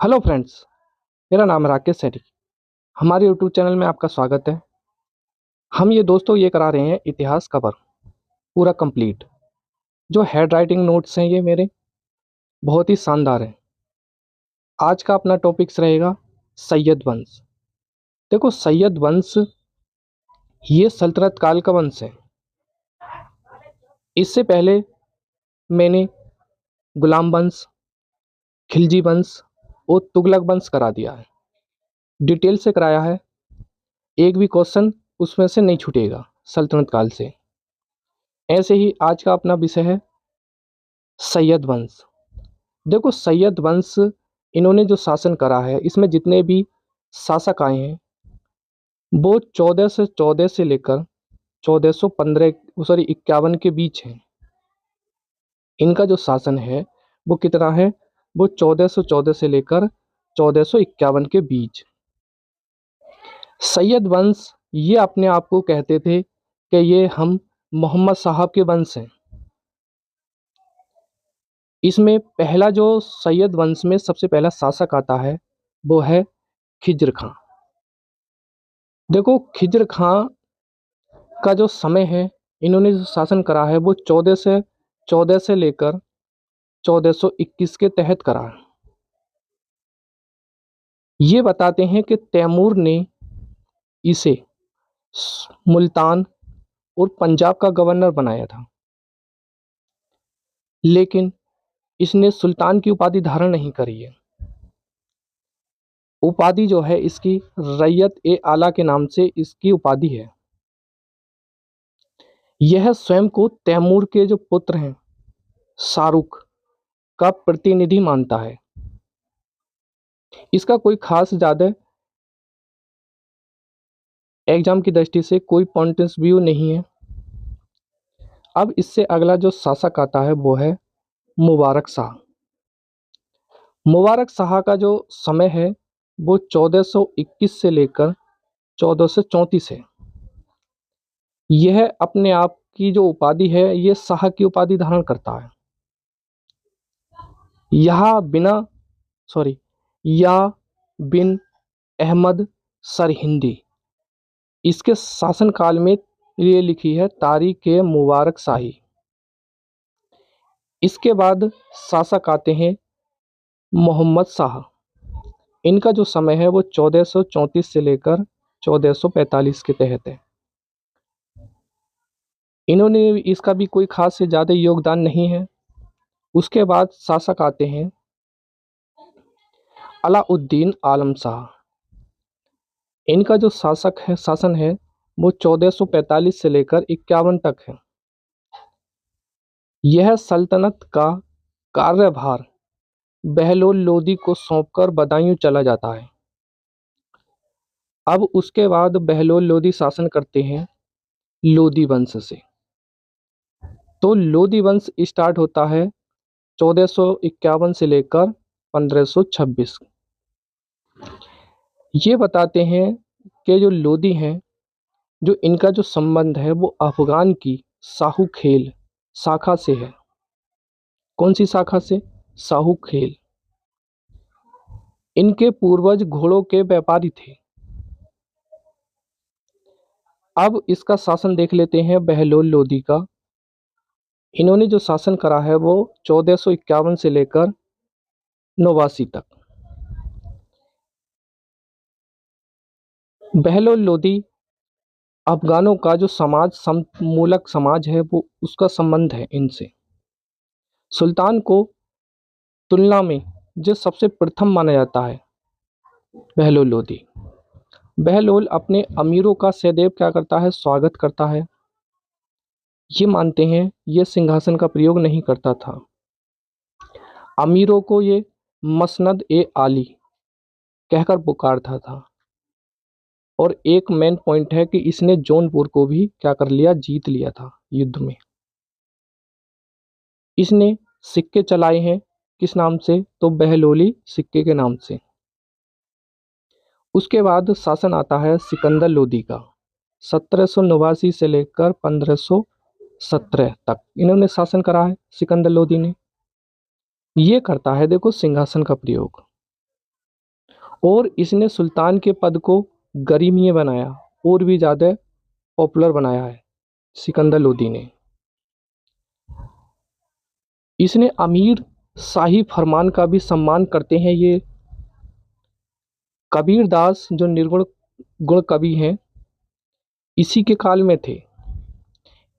Hello friends. मेरा नाम है राकेश सैनी। हमारे यूट्यूब चैनल में आपका स्वागत है। हम ये करा रहे हैं इतिहास कवर पूरा कंप्लीट। जो हैंड राइटिंग नोट्स हैं ये मेरे बहुत ही शानदार हैं। आज का अपना टॉपिक्स रहेगा सैयद वंश। देखो, सैयद वंश ये सल्तनत काल का वंश है। इससे पहले मैंने गुलाम वंश, खिलजी वंश और तुगलक वंश करा दिया है। डिटेल से कराया है। एक भी क्वेश्चन उसमें से नहीं छूटेगा सल्तनत काल से। ऐसे ही आज का अपना विषय है सैयद वंश। देखो, सैयद वंश इन्होंने जो शासन करा है, इसमें जितने भी शासक आए हैं वो 1414 से लेकर 1415 सॉरी 51 के बीच हैं। इनका जो शासन है वो कितना है, वो 1414 से लेकर 1451 के बीच। सैयद वंश ये अपने आप को कहते थे कि ये हम मोहम्मद साहब के वंश हैं। इसमें पहला जो सैयद वंश में सबसे पहला शासक आता है वो है खिज्र खां। देखो, खिज्र खां का जो समय है, इन्होंने जो शासन करा है वो 1414 से लेकर 1421 के तहत करा है। ये बताते हैं कि तैमूर ने इसे मुल्तान और पंजाब का गवर्नर बनाया था, लेकिन इसने सुल्तान की उपाधि धारण नहीं करी है। उपाधि जो है इसकी रैयत ए आला के नाम से इसकी उपाधि है। यह स्वयं को तैमूर के जो पुत्र हैं शाहरुख का प्रतिनिधि मानता है। इसका कोई खास ज़्यादा एग्जाम की दृष्टि से कोई पॉइंट ऑफ व्यू नहीं है। अब इससे अगला जो शासक आता है वो है मुबारक शाह। मुबारक शाह का जो समय है वो 1421 से लेकर 1434 है। यह अपने आप की जो उपाधि है ये शाह की उपाधि धारण करता है। यहाँ बिना सॉरी या बिन अहमद सरहिंदी इसके शासनकाल में ये लिखी है तारीख मुबारक शाही। इसके बाद शासक आते हैं मोहम्मद शाह। इनका जो समय है वो 1434 से लेकर 1445 के तहत है। इन्होंने इसका भी कोई खास से ज़्यादा योगदान नहीं है। उसके बाद शासक आते हैं अलाउद्दीन आलम शाह। इनका जो शासन है वो 1445 से लेकर 51 तक है। यह सल्तनत का कार्यभार बहलोल लोदी को सौंपकर बदायूं चला जाता है। अब उसके बाद बहलोल लोदी शासन करते हैं लोदी वंश से। तो लोदी वंश स्टार्ट होता है 1451 से लेकर 1526। ये बताते हैं कि जो लोदी हैं, जो इनका जो संबंध है वो अफगान की साहू खेल शाखा से है। कौन सी शाखा से? साहू खेल। इनके पूर्वज घोड़ों के व्यापारी थे। अब इसका शासन देख लेते हैं बहलोल लोदी का। इन्होंने जो शासन करा है वो 1451 से लेकर 89 तक। बहलोल लोदी अफगानों का जो मूलक समाज है वो उसका संबंध है इनसे। सुल्तान को तुलना में जो सबसे प्रथम माना जाता है बहलोल लोदी। बहलोल अपने अमीरों का सदैव क्या करता है? स्वागत करता है। ये मानते हैं ये सिंहासन का प्रयोग नहीं करता था। अमीरों को ये मसनद ए आली कहकर पुकारता था। और एक मेन पॉइंट है कि इसने जौनपुर को भी क्या कर लिया? जीत लिया था युद्ध में। इसने सिक्के चलाए हैं किस नाम से? तो बहलोली सिक्के के नाम से। उसके बाद शासन आता है सिकंदर लोदी का। 1789 से लेकर 1517 तक इन्होंने शासन करा है सिकंदर लोदी ने। ये करता है देखो सिंहासन का प्रयोग। और इसने सुल्तान के पद को गरिमीय बनाया और भी ज़्यादा पॉपुलर बनाया है सिकंदर लोदी ने। इसने अमीर शाही फरमान का भी सम्मान करते हैं। ये कबीर दास जो निर्गुण गुण कवि हैं इसी के काल में थे।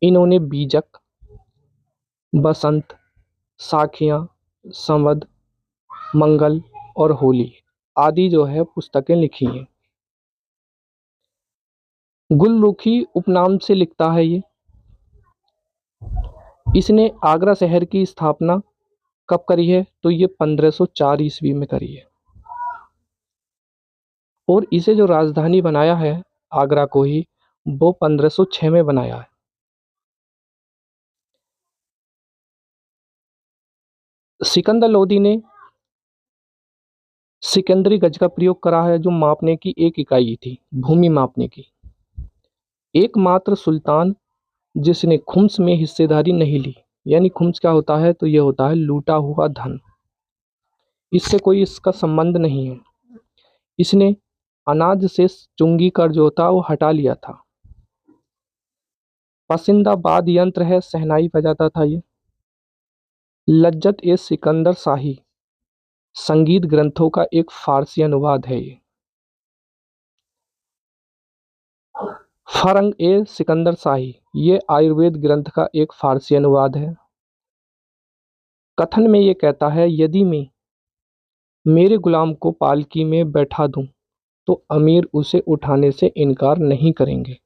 इन्होंने बीजक, बसंत, साखियाँ, संवद, मंगल और होली आदि जो है पुस्तकें लिखी हैं। गुलरुखी उपनाम से लिखता है ये। इसने आगरा शहर की स्थापना कब करी है? तो ये 1504 ईस्वी में करी है। और इसे जो राजधानी बनाया है आगरा को ही, वो 1506 में बनाया है। सिकंदर लोदी ने सिकंदरी गज का प्रयोग करा है, जो मापने की एक इकाई थी, भूमि मापने की। एकमात्र सुल्तान जिसने खुम्स में हिस्सेदारी नहीं ली। यानी खुम्स क्या होता है? तो ये होता है लूटा हुआ धन। इससे कोई इसका संबंध नहीं है। इसने अनाज से चुंगी कर जो था वो हटा लिया था। पसंदीदा वाद्य यंत्र है शहनाई बजाता था ये। लज्जत ए सिकंदर शाही संगीत ग्रंथों का एक फारसी अनुवाद है ये। फरंग ए सिकंदर शाही ये आयुर्वेद ग्रंथ का एक फारसी अनुवाद है। कथन में ये कहता है, यदि मैं मेरे गुलाम को पालकी में बैठा दूं तो अमीर उसे उठाने से इनकार नहीं करेंगे।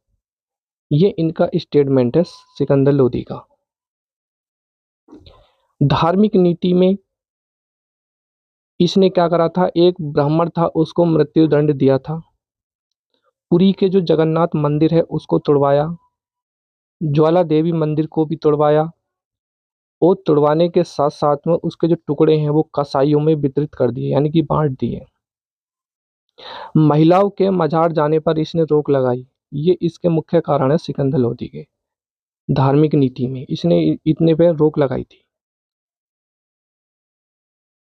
ये इनका स्टेटमेंट है सिकंदर लोदी का। धार्मिक नीति में इसने क्या करा था? एक ब्राह्मण था उसको मृत्यु दंड दिया था। पुरी के जो जगन्नाथ मंदिर है उसको तोड़वाया। ज्वाला देवी मंदिर को भी तोड़वाया। और तोड़वाने के साथ साथ में उसके जो टुकड़े हैं वो कसाईयों में वितरित कर दिए, यानी कि बांट दिए। महिलाओं के मजार जाने पर इसने रोक लगाई। ये इसके मुख्य कारण है सिकंदर लोदी के। धार्मिक नीति में इसने इतने पे रोक लगाई थी।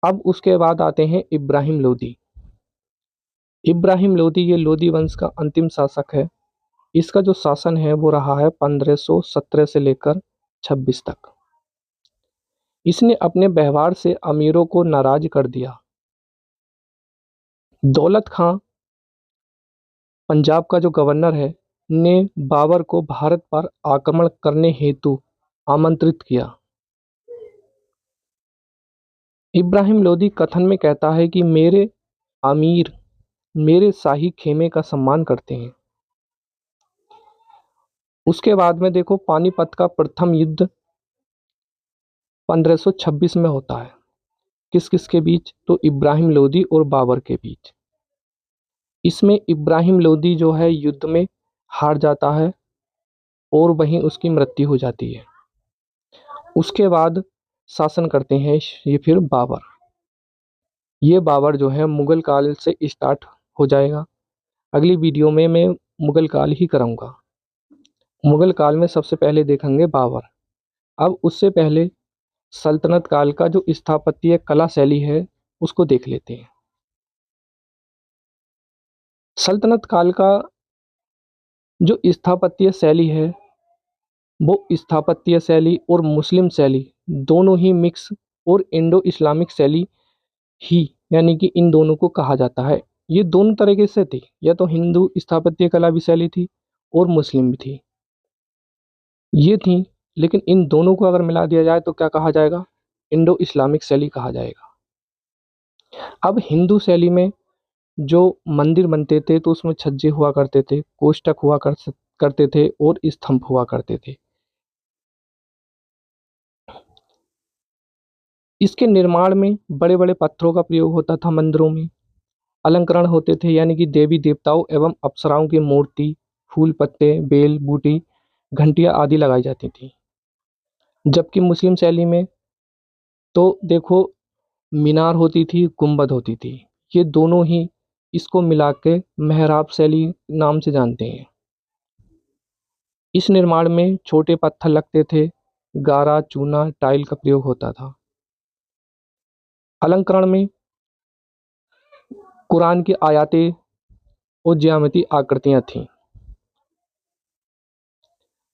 अब उसके बाद आते हैं इब्राहिम लोदी। इब्राहिम लोदी ये लोदी वंश का अंतिम शासक है। इसका जो शासन है वो रहा है 1517 से लेकर 26 तक। इसने अपने व्यवहार से अमीरों को नाराज कर दिया। दौलत खां पंजाब का जो गवर्नर है ने बाबर को भारत पर आक्रमण करने हेतु आमंत्रित किया। इब्राहिम लोदी कथन में कहता है कि मेरे अमीर मेरे शाही खेमे का सम्मान करते हैं। उसके बाद में देखो पानीपत का प्रथम युद्ध 1526 में होता है। किस किस के बीच? तो इब्राहिम लोदी और बाबर के बीच। इसमें इब्राहिम लोदी जो है युद्ध में हार जाता है और वहीं उसकी मृत्यु हो जाती है। उसके बाद शासन करते हैं ये फिर बाबर। ये बाबर जो है मुगल काल से स्टार्ट हो जाएगा। अगली वीडियो में मैं मुगल काल ही कराऊंगा। मुगल काल में सबसे पहले देखेंगे बाबर। अब उससे पहले सल्तनत काल का जो स्थापत्य कला शैली है उसको देख लेते हैं। सल्तनत काल का जो स्थापत्य शैली है वो स्थापत्य शैली और मुस्लिम शैली दोनों ही मिक्स और इंडो इस्लामिक शैली ही, यानी कि इन दोनों को कहा जाता है। ये दोनों तरीके से थी, या तो हिंदू स्थापत्य कला भी शैली थी और मुस्लिम भी थी, ये थी। लेकिन इन दोनों को अगर मिला दिया जाए तो क्या कहा जाएगा? इंडो इस्लामिक शैली कहा जाएगा। अब हिंदू शैली में जो मंदिर बनते थे तो उसमें छज्जे हुआ करते थे, कोष्टक करते थे और स्तंभ हुआ करते थे। इसके निर्माण में बड़े बड़े पत्थरों का प्रयोग होता था। मंदिरों में अलंकरण होते थे, यानी कि देवी देवताओं एवं अप्सराओं की मूर्ति, फूल पत्ते, बेल बूटी, घंटियां आदि लगाई जाती थी। जबकि मुस्लिम शैली में तो देखो मीनार होती थी, गुंबद होती थी। ये दोनों ही इसको मिला के मेहराब शैली नाम से जानते हैं। इस निर्माण में छोटे पत्थर लगते थे, गारा, चूना, टाइल का प्रयोग होता था। अलंकरण में कुरान की आयातें और ज्यामिति आकृतियां थीं।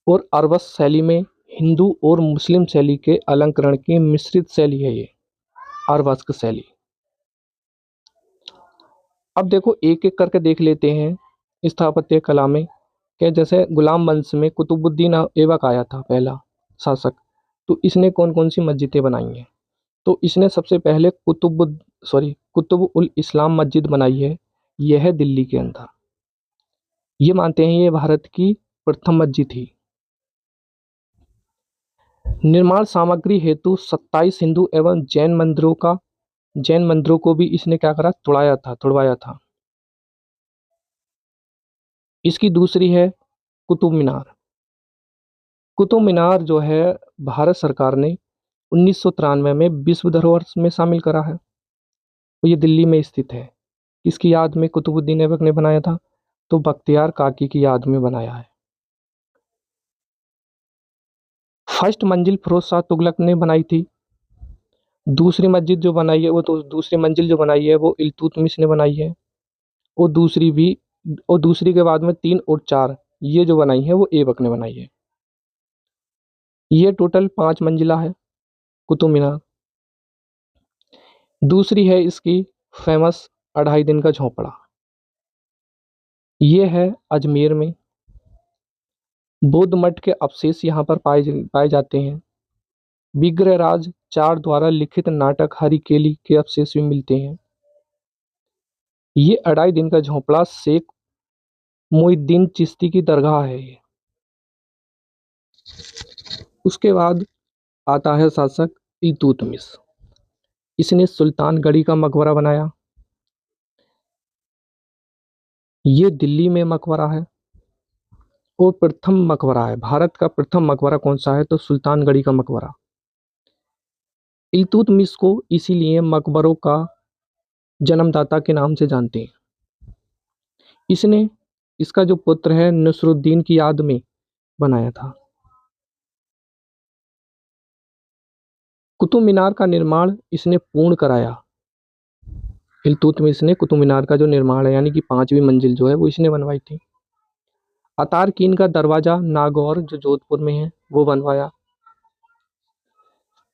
और अरवस शैली में हिंदू और मुस्लिम शैली के अलंकरण की मिश्रित शैली है ये अरवस्क शैली। अब देखो एक एक करके देख लेते हैं स्थापत्य कला में। कि जैसे गुलाम वंश में कुतुबुद्दीन ऐबक आया था पहला शासक, तो इसने कौन कौन सी मस्जिदें बनाई हैं। तो इसने सबसे पहले कुतुब उल इस्लाम मस्जिद बनाई है। यह है दिल्ली के अंदर। ये मानते हैं ये भारत की प्रथम मस्जिद थी। निर्माण सामग्री हेतु 27 हिंदू एवं जैन मंदिरों को भी इसने क्या करा, तुड़वाया था। इसकी दूसरी है कुतुब मीनार। कुतुब मीनार जो है भारत सरकार ने 1993 में विश्व धरोहर में शामिल करा है। तो ये दिल्ली में स्थित है। किसकी याद में कुतुबुद्दीन ऐबक ने बनाया था, तो बख्तियार काकी की याद में बनाया है। फर्स्ट मंजिल फिरोज शाह तुगलक ने बनाई थी। दूसरी मस्जिद जो बनाई है दूसरी मंजिल जो बनाई है वो इल्तुतमिश ने बनाई है। और दूसरी के बाद में 3 और 4 ये जो बनाई है वो ऐबक ने बनाई है। ये टोटल 5 मंजिला है कुतुब मीनार। दूसरी है इसकी फेमस 2.5 दिन का झोंपड़ा। ये है अजमेर में। बौद्ध मठ के अवशेष यहाँ पर पाए जाते हैं। विग्रहराज 4 द्वारा लिखित नाटक हरिकेली के अवशेष भी मिलते हैं। ये 2.5 दिन का झोंपड़ा शेख मोइनुद्दीन चिश्ती की दरगाह है ये। उसके बाद आता है शासक इल्तुतमिश। इसने सुल्तानगढ़ी का मकबरा बनाया। ये दिल्ली में मकबरा है और प्रथम मकबरा है। भारत का प्रथम मकबरा कौन सा है, तो सुल्तानगढ़ी का मकबरा। इल्तुतमिश को इसीलिए मकबरों का जन्मदाता के नाम से जानते हैं। इसका जो पुत्र है नसरुद्दीन की याद में बनाया था। कुतुब मीनार का निर्माण इसने पूर्ण कराया। इल्तुतमिश ने कुतुब मीनार का जो निर्माण है यानी कि 5वीं मंजिल जो है वो इसने बनवाई थी। अतारकीन का दरवाजा नागौर जो जोधपुर में है वो बनवाया।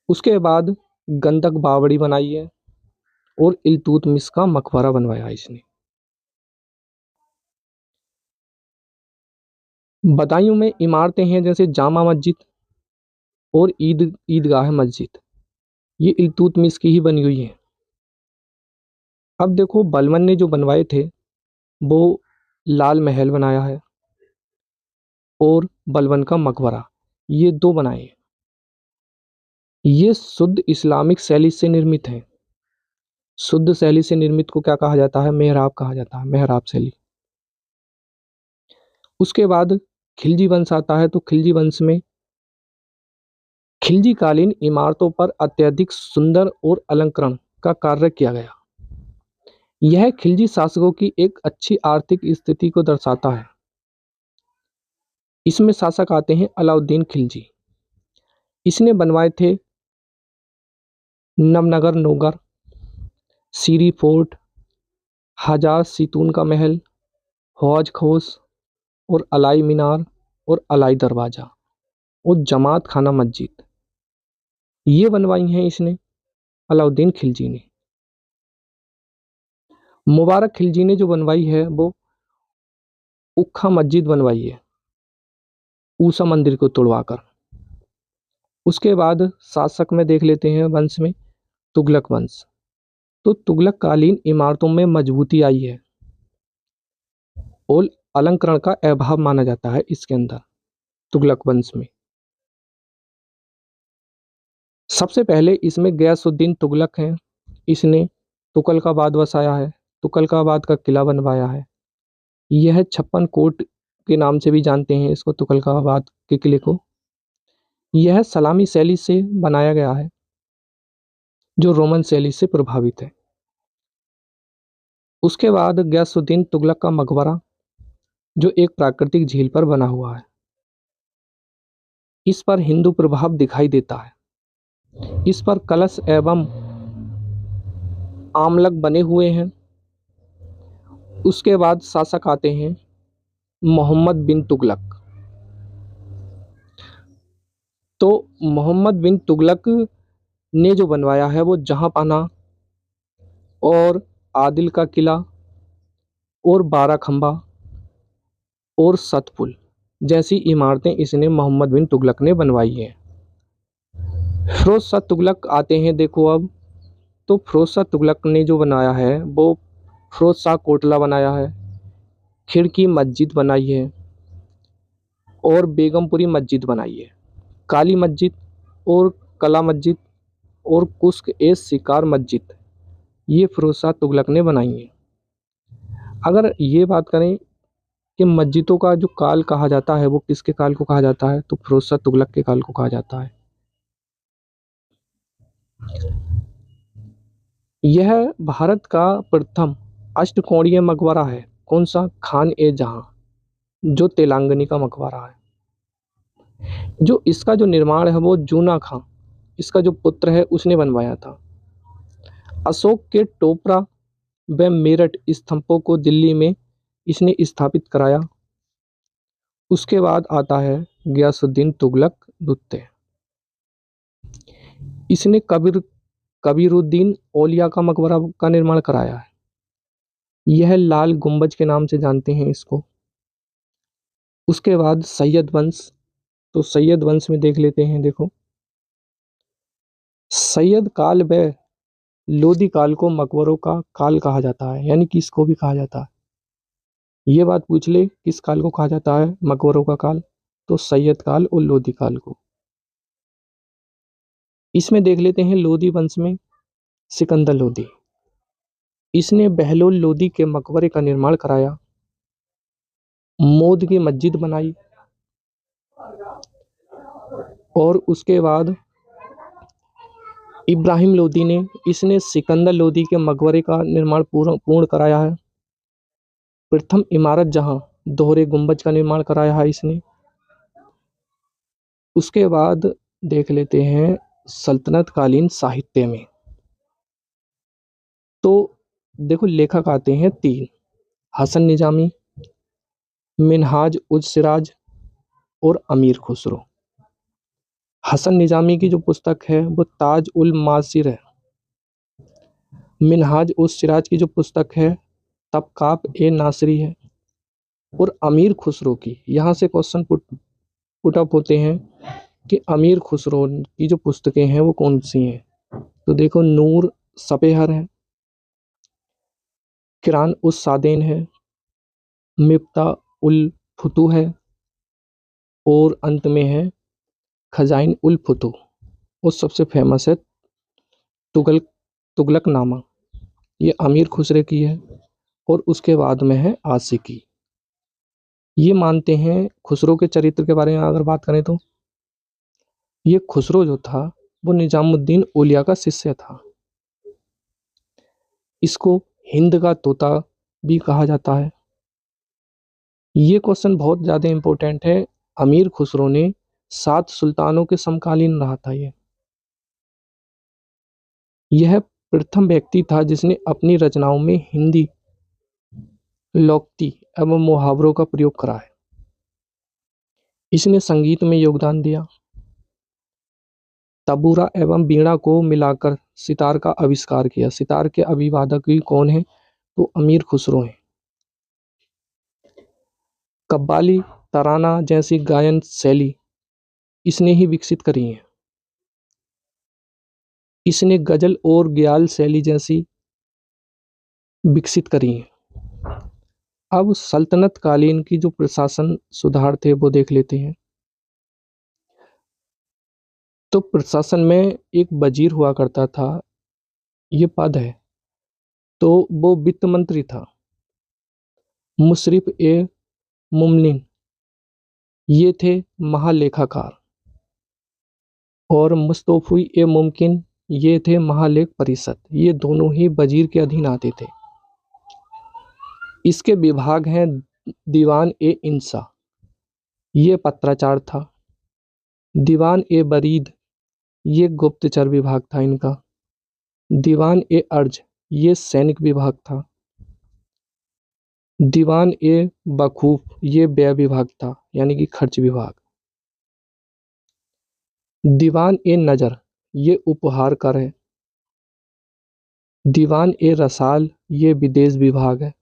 उसके बाद गंधक बावड़ी बनाई है और इल्तुतमिश का मकबरा बनवाया इसने। बदायूं में इमारतें हैं जैसे जामा मस्जिद और ईदगाह मस्जिद, ये इल्तुतमिश की ही बनी हुई है। अब देखो बलबन ने जो बनवाए थे वो लाल महल बनाया है और बलबन का मकबरा, ये 2 बनाए हैं। ये शुद्ध इस्लामिक शैली से निर्मित है। शुद्ध शैली से निर्मित को क्या कहा जाता है, मेहराब कहा जाता है, मेहराब शैली। उसके बाद खिलजी वंश आता है। तो खिलजी वंश में खिलजी कालीन इमारतों पर अत्यधिक सुंदर और अलंकरण का कार्य किया गया। यह खिलजी शासकों की एक अच्छी आर्थिक स्थिति को दर्शाता है। इसमें शासक आते हैं अलाउद्दीन खिलजी। इसने बनवाए थे नवनगर नौगर, सीरी फोर्ट, हजार सीतून का महल, हौज खोस और अलाई मीनार और अलाई दरवाजा और जमात खाना मस्जिद, ये बनवाई हैं इसने अलाउद्दीन खिलजी ने। मुबारक खिलजी ने जो बनवाई है वो उक्खा मस्जिद बनवाई है ऊषा मंदिर को तोड़वाकर। उसके बाद शासक में देख लेते हैं वंश में तुगलक वंश। तो तुगलक कालीन इमारतों में मजबूती आई है और अलंकरण का अभाव माना जाता है इसके अंदर तुगलक वंश में। सबसे पहले इसमें गयासुद्दीन तुगलक हैं। इसने तुगलकाबाद वसाया है, तुगलकाबाद का किला बनवाया है। यह 56 कोट के नाम से भी जानते हैं इसको, तुगलकाबाद के किले को। यह सलामी शैली से बनाया गया है जो रोमन शैली से प्रभावित है। उसके बाद गयासुद्दीन तुगलक का मकबरा जो एक प्राकृतिक झील पर बना हुआ है। इस पर हिंदू प्रभाव दिखाई देता है। इस पर कलश एवं आमलक बने हुए हैं उसके बाद शासक आते हैं मोहम्मद बिन तुगलक। तो मोहम्मद बिन तुगलक ने जो बनवाया है वो जहांपाना और आदिल का किला और बारह खंबा और सतपुल जैसी इमारतें इसने मोहम्मद बिन तुगलक ने बनवाई हैं। फिरोज शाह तुगलक आते हैं, देखो अब। तो फिरोज शाह तुगलक ने जो बनाया है वो फिरोज शाह कोटला बनाया है, खिड़की मस्जिद बनाई है और बेगमपुरी मस्जिद बनाई है, काली मस्जिद और कला मस्जिद और कुश्क ए शिकार मस्जिद, ये फिरोज शाह तुगलक ने बनाई है। अगर ये बात करें कि मस्जिदों का जो काल कहा जाता है वो किसके काल को कहा जाता है, तो फिरोज शाह तुगलक के काल को कहा जाता है। यह भारत का प्रथम अष्टकोणीय मकबरा है। कौन सा? खान ए जहां, जो तेलंगानी का मकबरा है। जो इसका जो निर्माण है वो जूना खां, इसका जो पुत्र है उसने बनवाया था। अशोक के टोपरा व मेरठ स्तंभों को दिल्ली में इसने स्थापित कराया। उसके बाद आता है गयासुद्दीन तुगलक द्वितीय। इसने कबीरुद्दीन औलिया का मकबरा का निर्माण कराया है। यह लाल गुंबज के नाम से जानते हैं इसको। उसके बाद सैयद वंश। तो सैयद वंश में देख लेते हैं, देखो। सैयद काल व लोदी काल को मकबरों का काल कहा जाता है, यानी कि इसको भी कहा जाता है। ये बात पूछ ले किस काल को कहा जाता है मकबरों का काल, तो सैयद काल और लोदी काल को। इसमें देख लेते हैं लोदी वंश में सिकंदर लोदी। इसने बहलोल लोदी के मकबरे का निर्माण कराया, मोद की मस्जिद बनाई और उसके बाद इब्राहिम लोदी ने इसने सिकंदर लोदी के मकबरे का निर्माण पूर्ण कराया है। प्रथम इमारत जहां दोहरे गुंबज का निर्माण कराया है इसने। उसके बाद देख लेते हैं सल्तनत कालीन साहित्य में। तो देखो लेखक आते हैं तीन, हसन निजामी, मिनहाज उज सिराज और अमीर खुसरो। हसन निजामी की जो पुस्तक है वो ताज उल मासिर है। मिनहाज उज सिराज की जो पुस्तक है तबकात ए नासरी है। और अमीर खुसरो की, यहाँ से क्वेश्चन पुट अप होते हैं कि अमीर खुसरो की जो पुस्तकें हैं वो कौन सी हैं। तो देखो नूर सपेहर है, किरान उस सादेन है, मिफ्ता उल फुतू है और अंत में है खजाइन उल फुतू। और सबसे फेमस है तुगलक तुगलकनामा, ये अमीर खुसरे की है। और उसके बाद में है आशिकी। ये मानते हैं खुसरो के चरित्र के बारे में अगर बात करें तो ये खुसरो जो था वो निजामुद्दीन औलिया का शिष्य था। इसको हिंद का तोता भी कहा जाता है। ये क्वेश्चन बहुत ज़्यादा इम्पोर्टेंट है। अमीर खुसरो ने 7 सुल्तानों के समकालीन रहा था। यह प्रथम व्यक्ति था जिसने अपनी रचनाओं में हिंदी लोकति एवं मुहावरों का प्रयोग करा है। इसने संगीत में योगदान दिया। तबूरा एवं वीणा को मिलाकर सितार का आविष्कार किया। सितार के अभिवादक भी कौन है, तो अमीर खुसरो हैं। कव्वाली तराना जैसी गायन शैली इसने ही विकसित करी है। इसने गजल और ग्याल शैली जैसी विकसित करी है। अब सल्तनत कालीन की जो प्रशासन सुधार थे वो देख लेते हैं। तो प्रशासन में एक वजीर हुआ करता था, ये पद है। तो वो वित्त मंत्री था। मुशरिफ ए मुमलिन ये थे महालेखाकार। और मुस्तौफी ए मुमकिन ये थे महालेख परिषद। ये दोनों ही वजीर के अधीन आते थे। इसके विभाग हैं दीवान ए इंसा, ये पत्राचार था। दीवान ए बरीद ये गुप्तचर विभाग था इनका। दीवान ए अर्ज ये सैनिक विभाग था। दीवान ए बखूफ ये व्यय विभाग था, यानी कि खर्च विभाग। दीवान ए नजर ये उपहार कर है। दीवान ए रसाल ये विदेश विभाग है।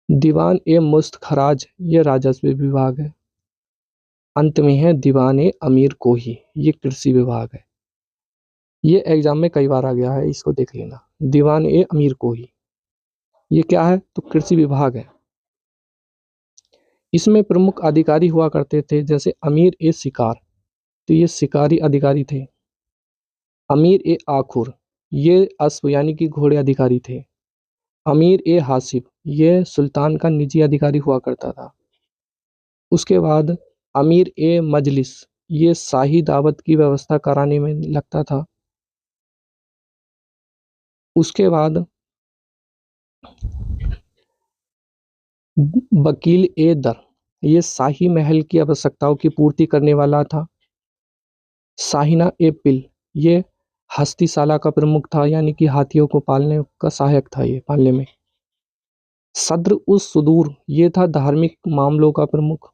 दीवान ए मुस्त खराज ये राजस्व विभाग है। अंत में है दीवान ए अमीर कोही ये कृषि विभाग है। ये एग्जाम में कई बार आ गया है, इसको देख लेना। दीवान ए अमीर कोही ये क्या है, तो कृषि विभाग है। इसमें प्रमुख अधिकारी हुआ करते थे, जैसे अमीर ए शिकार तो ये शिकारी अधिकारी थे। अमीर ए आखुर ये अश्व यानी कि घोड़े अधिकारी थे। अमीर ए हासिब ये सुल्तान का निजी अधिकारी हुआ करता था। उसके बाद अमीर ए मजलिस ये शाही दावत की व्यवस्था कराने में लगता था। उसके बाद वकील ए दर ये शाही महल की आवश्यकताओं की पूर्ति करने वाला था। शाहिना ए पिल ये हस्तीशाला का प्रमुख था, यानी कि हाथियों को पालने का सहायक था ये पालने में। सद्र उस सुदूर ये था धार्मिक मामलों का प्रमुख।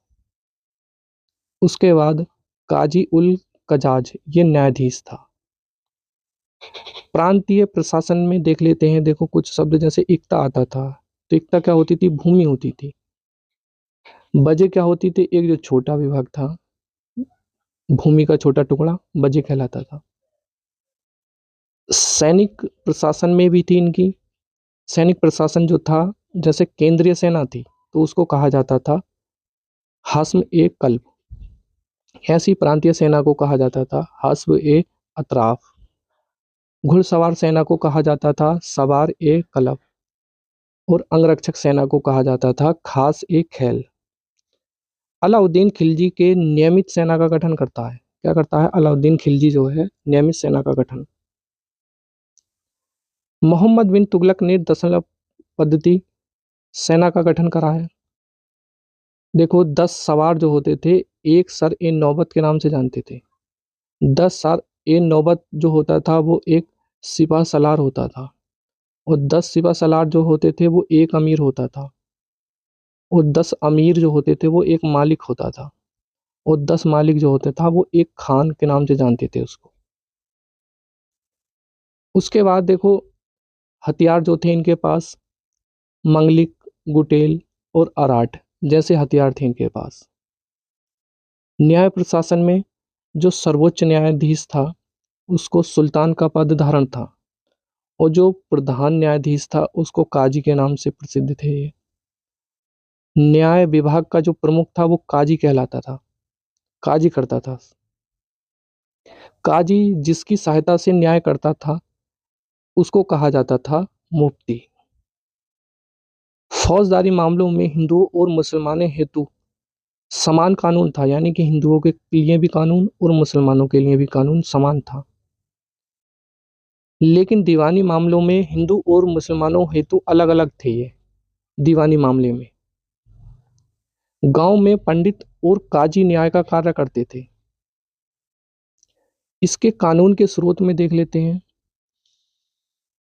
उसके बाद काजी उल कजाज ये न्यायाधीश था। प्रांतीय प्रशासन में देख लेते हैं। देखो कुछ शब्द जैसे इक्ता आता था, तो इक्ता क्या होती थी, भूमि होती थी। बजे क्या होती थी, एक जो छोटा विभाग था, भूमि का छोटा टुकड़ा बजे कहलाता था। सैनिक प्रशासन में भी थी इनकी। सैनिक प्रशासन जो था, जैसे केंद्रीय सेना थी तो उसको कहा जाता था हस्म ए कल्ब। ऐसी प्रांतीय सेना को कहा जाता था हस्म ए अतराफ। घुड़सवार सेना को कहा जाता था सवार ए कलब। और अंगरक्षक सेना को कहा जाता था खास ए खैल। अलाउद्दीन खिलजी के नियमित सेना का गठन करता है। क्या करता है अलाउद्दीन खिलजी जो है, नियमित सेना का गठन। मोहम्मद बिन तुगलक ने दशमलव पद्धति सेना का गठन करा है। देखो 10 सवार जो होते थे एक सर ए नौबत के नाम से जानते थे। 10 सर ए नौबत जो होता था वो एक सिपा सलार होता था। और 10 सिपा सलार जो होते थे वो एक अमीर होता था। और 10 अमीर जो होते थे वो एक मालिक होता था। और 10 मालिक जो होता था वो एक खान के नाम से जानते थे उसको। उसके बाद देखो हथियार जो थे इनके पास, मंगलिक, गुटेल और अराट जैसे हथियार थे इनके पास। न्याय प्रशासन में जो सर्वोच्च न्यायाधीश था उसको सुल्तान का पद धारण था। और जो प्रधान न्यायाधीश था उसको काजी के नाम से प्रसिद्ध थे ये। न्याय विभाग का जो प्रमुख था वो काजी कहलाता था, काजी करता था। काजी जिसकी सहायता से न्याय करता था उसको कहा जाता था मुफ्ती। फौजदारी मामलों में हिंदुओं और मुसलमानों हेतु समान कानून था, यानी कि हिंदुओं के लिए भी कानून और मुसलमानों के लिए भी कानून समान था। लेकिन दीवानी मामलों में हिंदू और मुसलमानों हेतु अलग अलग थे ये। दीवानी मामले में गांव में पंडित और काजी न्याय का कार्य करते थे। इसके कानून के स्रोत में देख लेते हैं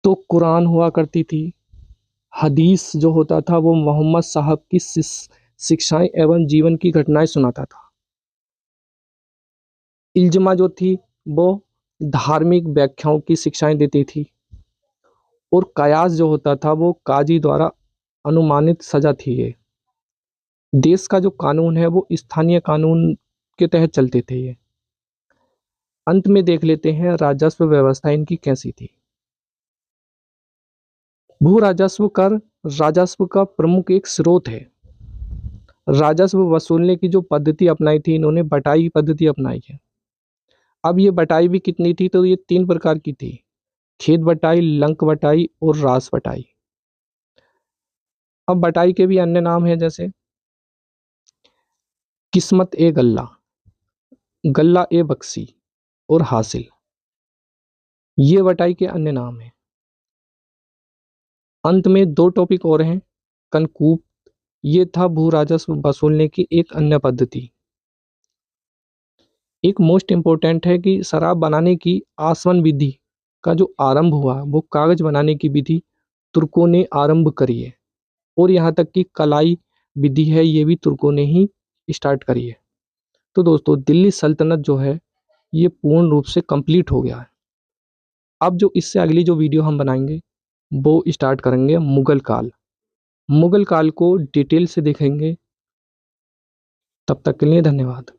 तो कुरान हुआ करती थी। हदीस जो होता था वो मोहम्मद साहब की शिक्षाएं एवं जीवन की घटनाएं सुनाता था। इल्जमा जो थी वो धार्मिक व्याख्याओं की शिक्षाएं देती थी। और कयास जो होता था वो काजी द्वारा अनुमानित सजा थी ये। देश का जो कानून है वो स्थानीय कानून के तहत चलते थे ये। अंत में देख लेते हैं राजस्व व्यवस्था इनकी कैसी थी। भू राजस्व कर राजस्व का प्रमुख एक स्रोत है। राजस्व वसूलने की जो पद्धति अपनाई थी इन्होंने बटाई पद्धति अपनाई है। अब ये बटाई भी कितनी थी, तो ये 3 प्रकार की थी। खेत बटाई, लंक बटाई और रास बटाई। अब बटाई के भी अन्य नाम हैं, जैसे किस्मत ए गल्ला, गल्ला ए बक्सी और हासिल। ये बटाई के अन्य नाम हैं। अंत में 2 टॉपिक और हैं। कनकूप ये था भू राजस्व वसूलने की एक अन्य पद्धति। एक मोस्ट इम्पोर्टेंट है कि शराब बनाने की आसवन विधि का जो आरंभ हुआ वो कागज बनाने की विधि तुर्कों ने आरंभ करी है। और यहाँ तक कि कलाई विधि है ये भी तुर्कों ने ही स्टार्ट करी है। तो दोस्तों दिल्ली सल्तनत जो है ये पूर्ण रूप से कंप्लीट हो गया है। अब जो इससे अगली जो वीडियो हम बनाएंगे वो स्टार्ट करेंगे मुगल काल। मुगल काल को डिटेल से देखेंगे। तब तक के लिए धन्यवाद।